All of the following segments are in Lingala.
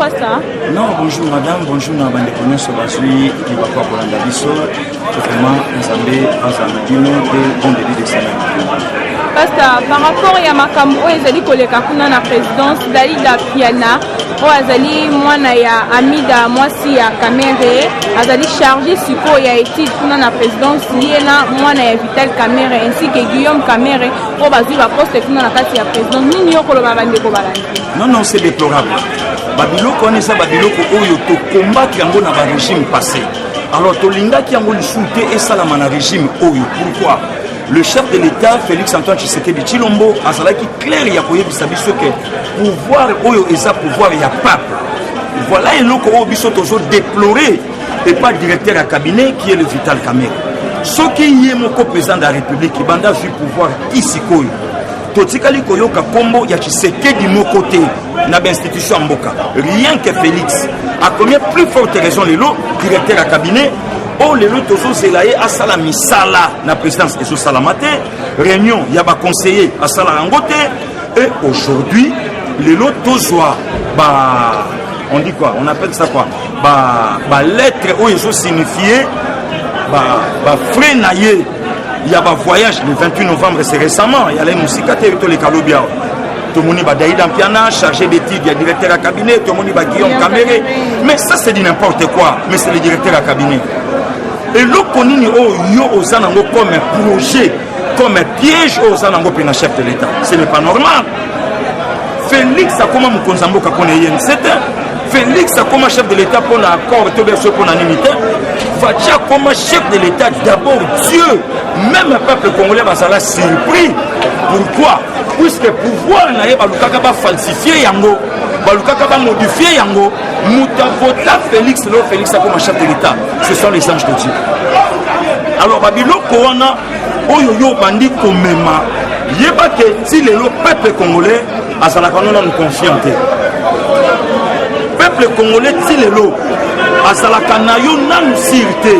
Pasteur. Non, bonjour madame, bonjour Nabande Konyoso Basui, qui va pas pour l'Andabiso, vraiment, Nzambe, Azanadino, et bon début de semaine. Pasteur, par rapport à Makambo, Ezali Koleka Kuna na présidence, Dalida Piana, Azali Mwana ya Amida Mwasi ya Kamere, Azali chargé Siko ya étude Kuna na présidence, Liena Mwana ya Vital Kamere, ainsi que Guillaume Kamere, Obazu la poste Kuna na kati ya présidence, Nini Yokolo Babande Kobalandi. Non, c'est déplorable. Babilo connaît ça, Babilo Oyo, to combattre yango na ba régime passé. Alors, Tolinga qui yango le souté et salama na régime Oyo. Pourquoi? Le chef de l'État, Félix Antoine Tshisekedi Tshilombo, a salaki clair ya koye bisabiso que pouvoir Oyo eza pouvoir ya peuple. Voilà un autre Oyo biso tozo déploré et pas directeur à cabinet qui est le Vital Kamere. Ce qui est mon président de la République, qui banda vu pouvoir ici koyo. Totikali koyoka kombo ya Tshisekedi mo côté na l'institution Mboka. Rien que Félix. A combien plus forte raison les lots, directeur à cabinet. Oh, les lots tozo zelaye à salami sala na présidence et sous salamate. Réunion, il y a ba conseiller à sala angote. Et aujourd'hui, les lots tozoa, bah, on dit quoi? On appelle ça quoi? Bah, lettre où ils ont signifié, bah, freinailler. Il y a un voyage le 28 novembre, c'est récemment. Il y a les Moussikates et les Kalobia. Tout le monde va Daïd Ampiana, chargé d'études, il y a directeur à cabinet, tout le monde va Guillaume Kamere. Mais ça, c'est dit n'importe quoi. Mais c'est le directeur à cabinet. Et l'autre, aux anango comme un projet, comme un piège aux anango pour un chef de l'État. Ce n'est pas normal. Félix a comment mon konzambo kaponeye c'est Félix a comme chef de l'État pour l'accord de version pour l'unanimité. Fatia comme chef de l'État, d'abord Dieu, même le peuple congolais va s'en surpris. Pourquoi? Puisque pouvoir n'a pas falsifié yango, pas modifié yango, Moutavota Félix, non Félix a comme chef de l'État. Ce sont les anges de Dieu. Alors Babilo Corona, Oyoyo Bandi Komema, Yeba que si le peuple congolais a sa nous confiante. Peuple congolais, si le lot, a sa nayo nan sirte.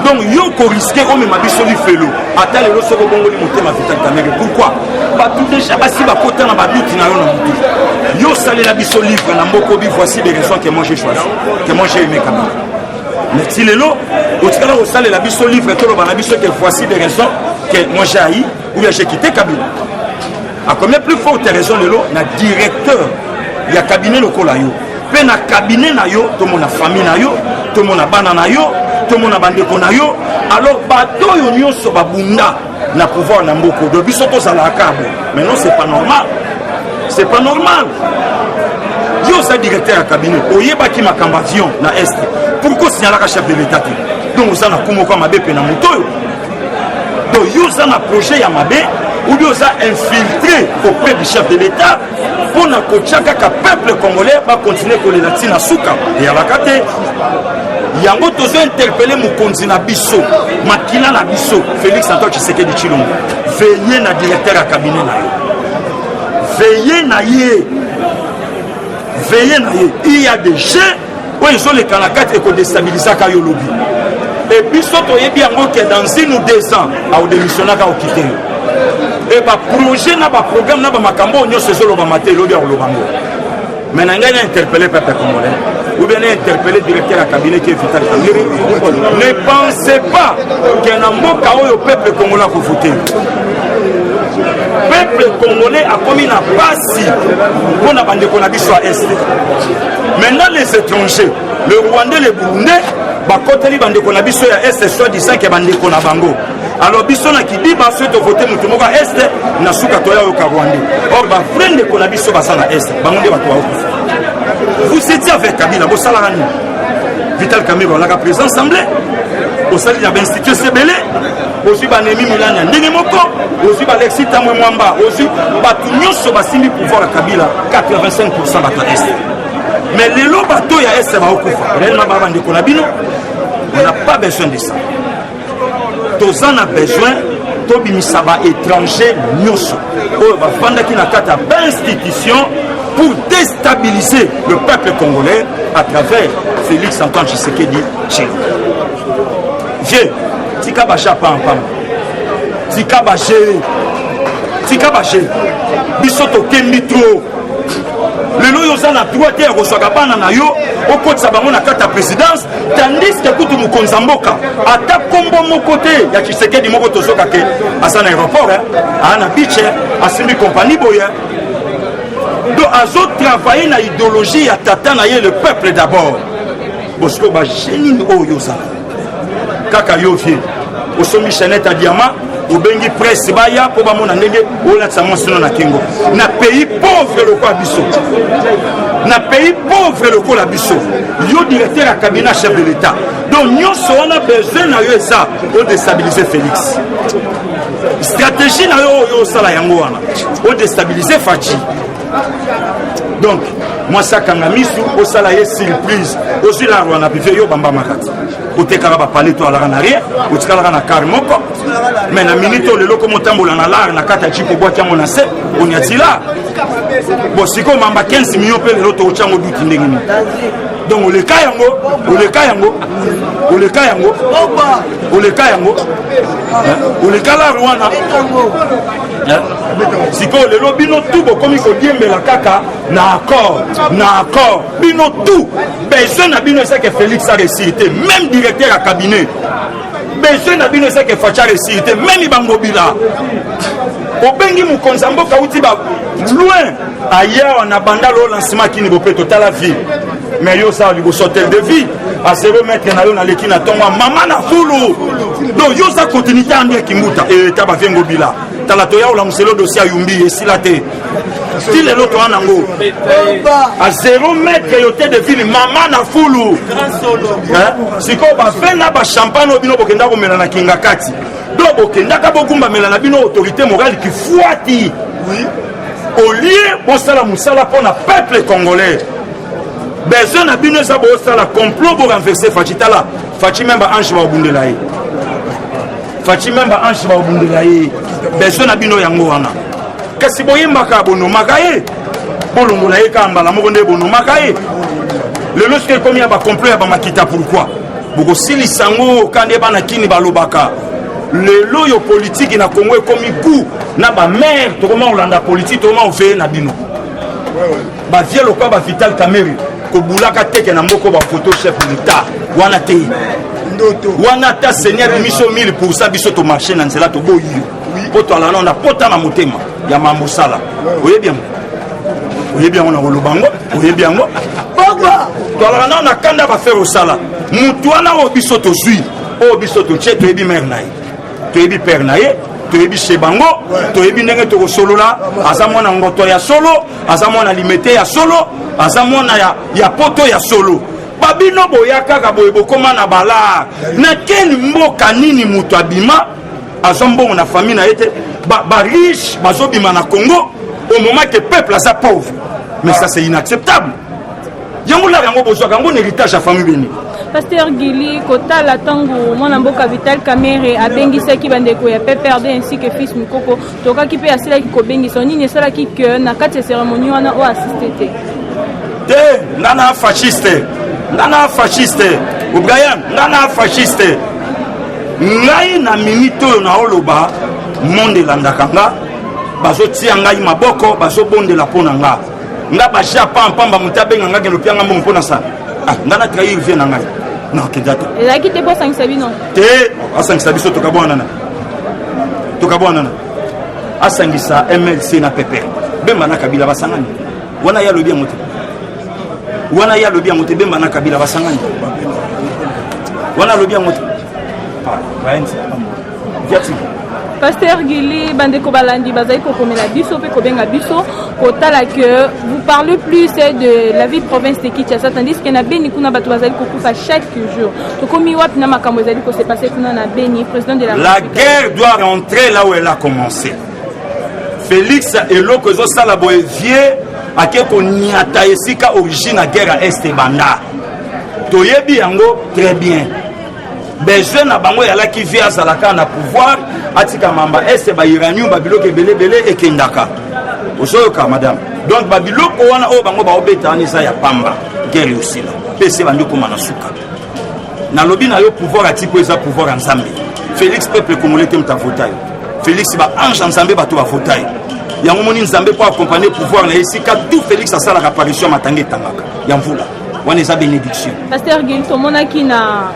Donc yo ko risquer au même abisso du felo. Ata le lot soko bongoli monter ma Vital Kamere. Pourquoi? Ba tout déjà basi ba kota na ba doute na yo na mutu. Yo salé la bisso livre na Mokobi, voici les raisons que moi j'ai choisi, que moi j'ai aimé Kamere. Mais si le lot, au cas où salé la bisso livre tout le ba na bisso que voici les raisons que moi j'ai haï ou bien j'ai quitté Kabila. A combien plus forte raison le lot na directeur il y a cabinet lokola yo. Pe na cabinet na yo, tout mon famille na yo, tout mon bana na yo, tout mon bandeko na yo. Alors bato yo nyonso babunda na pouvoir na mboko. De biso to za la cabo. Mais non, c'est pas normal. C'est pas normal. Yo sa directeur à cabinet, oyeba ki makamba avion na est. Pourquoi signaler ka chef de l'État? Donc ça na kumo kwa mabe pe na moto. Donc yo sa na projet ya mabe ou bien ça infiltré auprès du chef de l'État pour na kochaka ka peuple congolais va continuer ko les latine souka et à la kate yango tozo interpeller mokonzi na biso makila na biso Félix Antoine Tshisekedi Tshilombo veillez na directeur à cabinet na yo veillez na ye il y a des gens où ils ont les canacats et ko déstabiliser ka yo lobby et biso toyebi yango que dans 1 ou 2 ans a démissionner ka okiter et ba projet na ba programme na ba makambo nyonso ezolo ba maté lobi ya lobango. Mais n'a pas interpellé peuple congolais ou bien interpellé directeur à cabinet qui est Vital Kamere. Ne pensez pas qu'un mboka oyo peuple congolais a voté. Peuple congolais a commis la passe pour la bande qu'on a dit soit est. Maintenant les étrangers, le Rwandais, le Burundais, bakoteli bande qu'on a dit soit est soit disant que bande qu'on a bango. Alors biso na kidi ba souhaite voter mutu moko est na suka toya yo Rwanda. Or ba frende qu'on a biso ba sana est. Bango de bato wa. Vous étiez avec Kabila, vous salarani. Vital Kamere on a président assemblée. Au sein de l'institut Sebele, aussi ba Nemi Milania ndenge moko, aussi ba Alexis Tamwe Mwamba, aussi ba tout nyonso ba simbi pouvoir à Kabila 85% bato est. Mais les lots bateaux ya est ba okufa. Réellement ba bande qu'on a bino. On n'a pas besoin de ça. Tous en a besoin d'obéissaba étranger nyonso. Oh, va vendre qui n'a qu'à institution pour déstabiliser le peuple congolais à travers Félix Antoine Tshisekedi Tshilombo. Vieux, tika bacha pa pam. Tika baché. Bisoto kemitro. lelo yo za na droit te kozwaka bana na yo okotisa bango na kati ya présidence tandis que kutu mokonzi ya mboka ata kombo moko te ya Tshisekedi moko tozoka ke aza na aéroport aa na biche asimbi kompani boye donc azotravaille na idéologie ya tata na ye le peuple d'abord bosiko bagénie oyo ozala kaka yo vie osombi chaînette ya diamant obengi presse baya mpo bamona ndenge olatisa mwasino na kingo na pays pauvre lokola biso na pays pauvre lokola biso yo directeur ya cabinet chef de l'état donc nyonso wana besoin na yo eza odestabiliser Félix stratégie na yo oyo osala yango wana odestabiliser Faci donc mwasi akanga misu osala ye surprise ozwi laro wana bive yo bamba makati otekaka bapale to alaka na rien otikalaka na kare moko mais na minute oyo lelo komotambola na lare na kati ya jiko bwaki yango na se oniati lare bon sikoyo mamba 15 million mpe lelo tootyango duti ndenge nini donc oleka lare wana sikoyo lelo bino tu bokomi kodiembela kaka na accord bino tu besoin na bino ezake Félix a réussi te même directeur ya cabinet besoin na bino ezake Faci a réussi te même bangobila obengi mokonzi ya mboka uti ba loin ailleurs na banda lo lancement kini bope totala vie mais yo sa liboso hotel de vie à 0 mètre na yo na leki na tongo mama na fulu donc yo sa continuité ande kimbuta et taba vengo bila tala to ya olamuselo dossier yumbi esila te style l'autre anango à 0 mètre hôtel de ville mama na fulu siko ba fena ba champagne bino bokenda ko mela na kinga kati donc bokenda ka bokumba mela na bino autorité morale qui fouati oui au lieu bosala musala pour na peuple congolais besoin na bino ça bosala complot pour renverser Faci tala Faci même ba ange ba obundela ye Faci même ba ange ba obundela ye besoin na bino yango wana kasi boyembaka bonomaka ye bolongola ye ka mbala moko nde bonomaka ye lelo soki ekomi ya bacomplot ya bamakita pourquoi bokosilisa yango kande bana kini balobaka lelo yo politiki na Congo ekomi ku na bamare tokoma olanda politiki tokoma oveye na bino bavie lokwa bavital Kamerhe kobulaka teke na mboko bafoto chef d'état wana te wana ta seigneur biso 1000% biso tomarche na nzela toboyi po toalana ona pota na motema ya mambo sala oyebi yango na kolobango oyebi yango toalana na kanda bafere osala mutu wana oyo biso tozwi oyo biso totie toyebi mere na ye toyebi pere na ye toyebi chez bango toyebi ndenge tokosolola aza mwana ngoto ya solo aza mwana limete ya solo aza mwana ya poto ya solo babino boya kaka boye bokoma na bala na keni mboka nini mutu abima aza mbongo na famille na ye te bariche bazobima na Congo au moment que peuple aza pauvre mais ça c'est inacceptable yango la yango bozwaka yango héritage ya famille beni Pasteur Gili kotala tango mwana mboka Vital Kamerhe abengisaki bandeko ya PPRD ainsi que fils Mikoko tokaki pe asilaki kobengisa nini esalaki que na kati ya cérémonie wana o assisté te ngana fasciste Brian ngana fasciste ngai na minute oyo na oloba monde elandaka nga bazotia ngai maboko bazobondela mpo na nga baja pampamba moto abenga nga kende opianga mbongo mpo na sa nga na trahir vie na ngai non kenda te ezalaki te mpo asangisa bino te asangisa biso tokabwanana asangisa MLC na pepe bemba na Kabila basangani wana ya lobi yango te bemba na Kabila basangani wana lobi yango te Pasteur Gili bandeko balandi bazali kokomela biso pe kobenga biso kotala que vous parlez plus de la ville province de Kinshasa tandis que na Beni kuna bato bazali kokufa chaque jour tokomi wapi na makambo ezali ko se passer kuna na Beni président de la guerre doit rentrer là où elle a commencé. Félix eloko zo sala boye vie ake ko niata esika origine la guerre à est banda toyebi yango très bien besoin na bango ya la ki via azalaka na pouvoir atika mamba est ba iranium babiloko ebele et kendaka osoyoka madame donc babiloko wana o bango ba obeta ni sa ya pamba guerre aussi là pese bandi ko mana suka na lobi na yo pouvoir atiko eza pouvoir ensemble Félix peuple congolais tem ta votaille Félix ba ange ensemble ba to ba votaille yango moni nzambe pour accompagner pouvoir na esika tout Félix asala apparition matanga tangaka ya mvula wana eza bénédiction. Pasteur Gil tomonaki na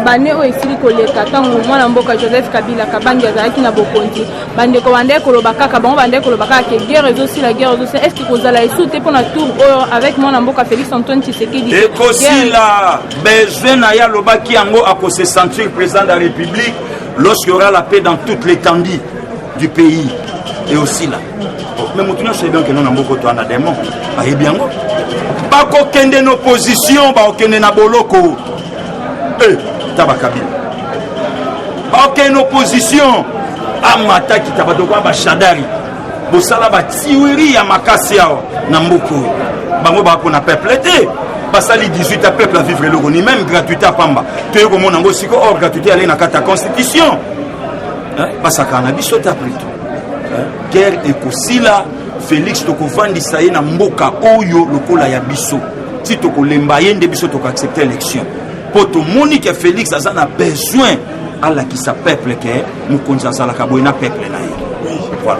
bane oyo esili koleka ntango mwana mboka Joseph Kabila kabangi azalaki na bokonzi bandeko bandeko koloba kaka bango bandeko koloba kaka ke guerre ezosila est-ce que kozala esu te mpona tour oyo avec mwana mboka Félix Antoine Tshisekedi ekosila besoin na ya lobaki yango akose sentir président de la République lorsqu'il y aura la paix dans toute l'étendue du pays et aussi là mais maintenant c'est bien que nous n'avons pas de démon aye bien pas qu'aucune de nos positions ba aucune na boloko Tabakabila. Aucune opposition à Mataki Tabadogwa Bachadari. Bosala Batiwiri à Makasiao Nambuko. Bango Bakona peuple été. Basali 18 à peuple à vivre le Roni, même gratuité à Pamba. Tu es comme mon ango siko hors gratuité à l'Enakata Constitution. Basakana Bisota Prito. Guerre et Kosila, Félix Tokovandi Saye Namboka Oyo, Lokola Yabiso. Si Toko Lembayen de Biso Toko accepter l'élection. Pour tout le monde que Félix a besoin à la qui sa peuple que nous connaissons la kaboina peuple voilà.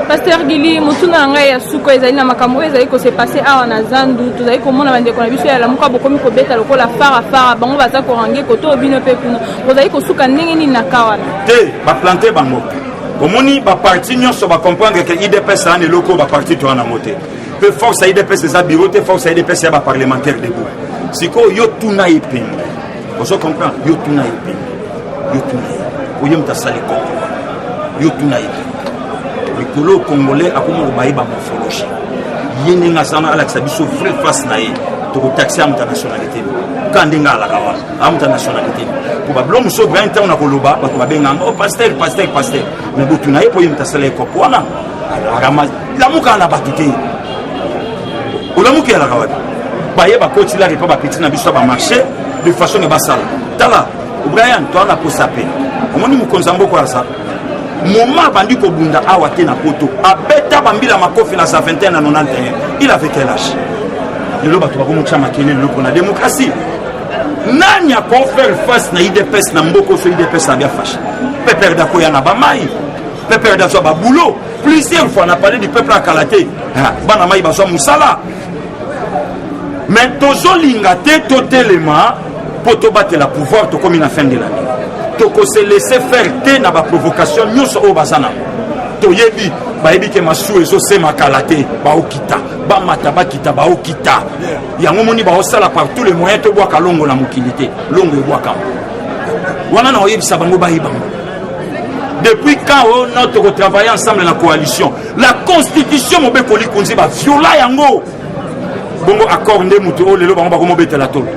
Pasteur Gili mutuna ngai ya suko ezali na makambo ezali ko se passer awa na zandu tozali komona bande ko na biso ya lamuka bokomi ko beta lokola fara bango baza ko range ko to bino pe kuna ozali ko suka ndenge nini na kawana te ba planter bango komoni ba parti nyonso ba comprendre que IDPS a ne loko ba parti to na moté peu force IDPS za bureau te force IDPS ya ba parlementaire debout. Siko yo tuna ipin. Vous comprenez? Yo tuna ipin. Yo tuna. Oyem ta saliko. Yo tuna ipin. Le colo congolais a comme baïba morphologie. Yene ngasana ala sabiso vrai face naé. To taxer am ta nationalité. Kandinga ala kawa. Am ta nationalité. Pour ba blom so 20 ans na koloba ba ko benga oh pasteur. Mais bo tuna ipo yem ta saliko kwana. Ala la muka na batute. Ola muka ala kawa. Baye ba koti la repa ba petit na biso ba marché de façon basale tala Brian toi na posape omoni mukonza mboko ya sa moma bandi ko bunda awa te na poto abeta bambila makofi na sa 21 na 91 il avait quel âge le loba to ba ko chama kene le pour la démocratie nani a ko faire face na IDPS na mboko so IDPS na bien fâché peuple d'ako ya na ba mai peuple d'ako ba boulot plusieurs fois on a parlé du peuple à Kalaté bana mai ba so musala. Mais tozo lingate totalement pour te battre la pouvoir to comme une fin de l'année. Toko se laisser faire te na ba provocation nyonso o bazana. To yebi ba yebi ke masu ezo se makalate ba okita ba mata ba kita ba okita. Yango moni ba osala par tous les moyens to boaka longo na mokilité longo e boaka. Wana na oyebi sabango ba yibango. Depuis quand on a travaillé ensemble dans la coalition, la constitution mo be koli kunzi ba viola yango. Bongo accord nde mutu o lelo bango bakomo betela tolo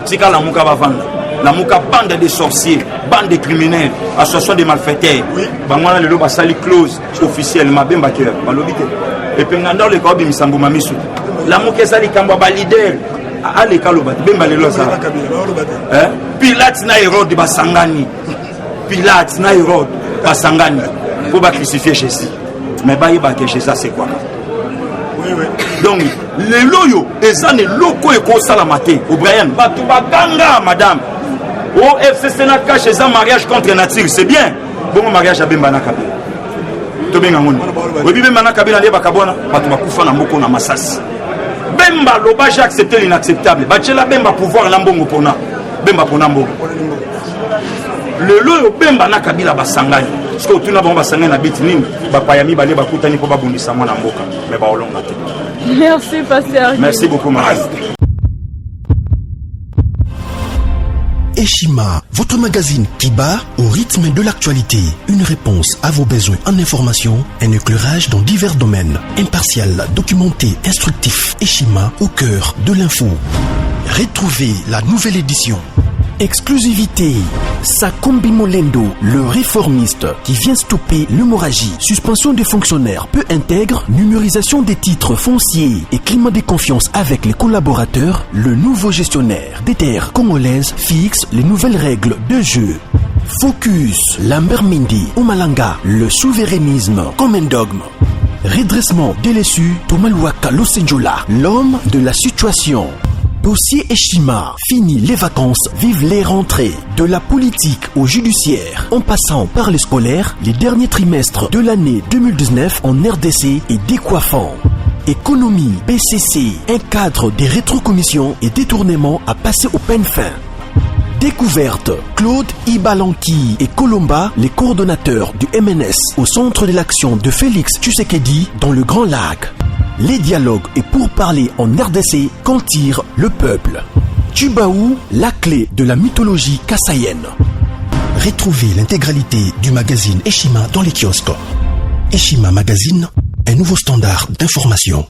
tika la muka bavanda la muka bande de sorciers bande de criminels association de malfaiteurs bango na lelo basali clause officiellement bemba ke balobite et puis nganda le ko bimisambo mamisu la muka sali kamba ba leader ale kaloba bemba lelo sa Pilate na Hérode basangani Pilate na Hérode basangani pour ba crucifier Jésus mais ba yiba que Jésus c'est quoi. Donc, les loyaux, les années locaux et qu'on salamate, au Brian, Batou Baganga, madame. Au FCC Naka, chez un mariage contre nature, c'est bien. Bon mariage à Bembana Kabila. To benga ngoni. Oui, Bembana Kabila, les Bakabona, Batou Bakoufa, Namoko, Namassas. Bemba, l'oba, j'ai accepté l'inacceptable. Bachela Bemba, pouvoir, Lambongo Pona. Bemba Ponambo. Le loyaux, Bemba Nakabila, Basangani. Parce que tout le monde va s'engager à Bitinin, Bapayami, Balé, Bakoutani, pour Babundisa, moi, Namboka. Mais bah, on l'a. Merci, Pasteur. Merci beaucoup, Marie. Eshima, votre magazine qui bat au rythme de l'actualité. Une réponse à vos besoins en information, un éclairage dans divers domaines. Impartial, documenté, instructif. Eshima, au cœur de l'info. Retrouvez la nouvelle édition. Exclusivité. Sakombi Molendo, le réformiste qui vient stopper l'hémorragie. Suspension des fonctionnaires peu intègre, numérisation des titres fonciers et climat de confiance avec les collaborateurs. Le nouveau gestionnaire des terres congolaises fixe les nouvelles règles de jeu. Focus, Lambert Mindi, Omalanga, le souverainisme comme un dogme. Redressement délaissé, Tomaluaka Losenjola, l'homme de la situation. Dossier Eshima. Fini les vacances, vive les rentrées. De la politique au judiciaire, en passant par les scolaires, les derniers trimestres de l'année 2019 en RDC est décoiffant. Économie, BCC, un cadre des rétrocommissions et détournements à passer au peigne fin. Découverte, Claude Ibalanki et Colomba, les coordonnateurs du MNS au centre de l'action de Félix Tshisekedi dans le Grand Lac. Les dialogues et pourparlers en RDC qu'en tire le peuple. Tubaou, la clé de la mythologie kassaïenne. Retrouvez l'intégralité du magazine Eshima dans les kiosques. Eshima Magazine, un nouveau standard d'information.